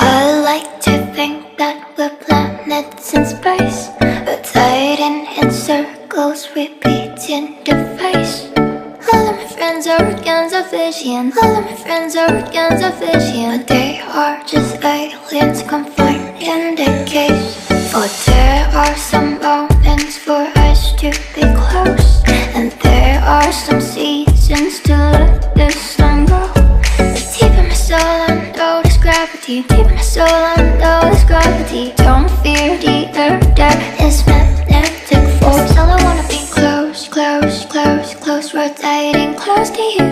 I like to think that we're planets in space, rotating in circles, repeating the face. All of my friends are organs of vision. All of my friends are organs of vision. But they are just aliens confined in the cage. For there are some moments for us to be close, and there are some seasons to let the sun go. Deep in my soul I know there's gravity. Deep in my soul I know there's gravity. Don't fear the earth, there is magnetic force. All I wanna be close, close, close, close, rotating close to you.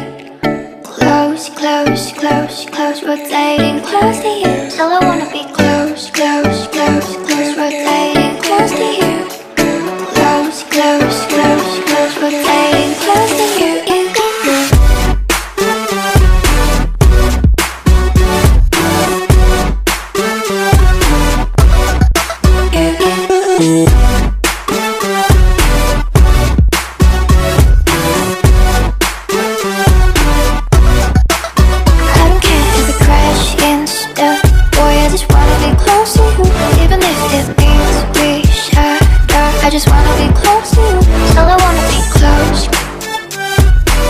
Close, close, close, close, rotating close to you. All I wanna be close, close, close, close, rotating close to you. Close, close, close, close, rotating close to you. I just wanna be close to you. Still I wanna be close,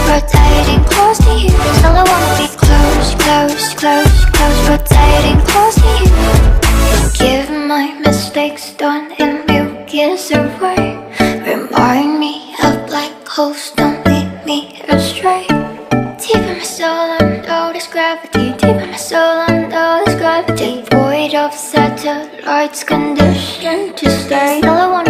rotating close to you. Still I wanna be close, close, close, close, rotating close to you. Forgive my mistakes done in millions away. Remind me of black holes, don't lead me astray. Deep in my soul I know there's gravity. Deep in my soul I know there's gravity. Void of satellites, conditioned to stay. Still I wanna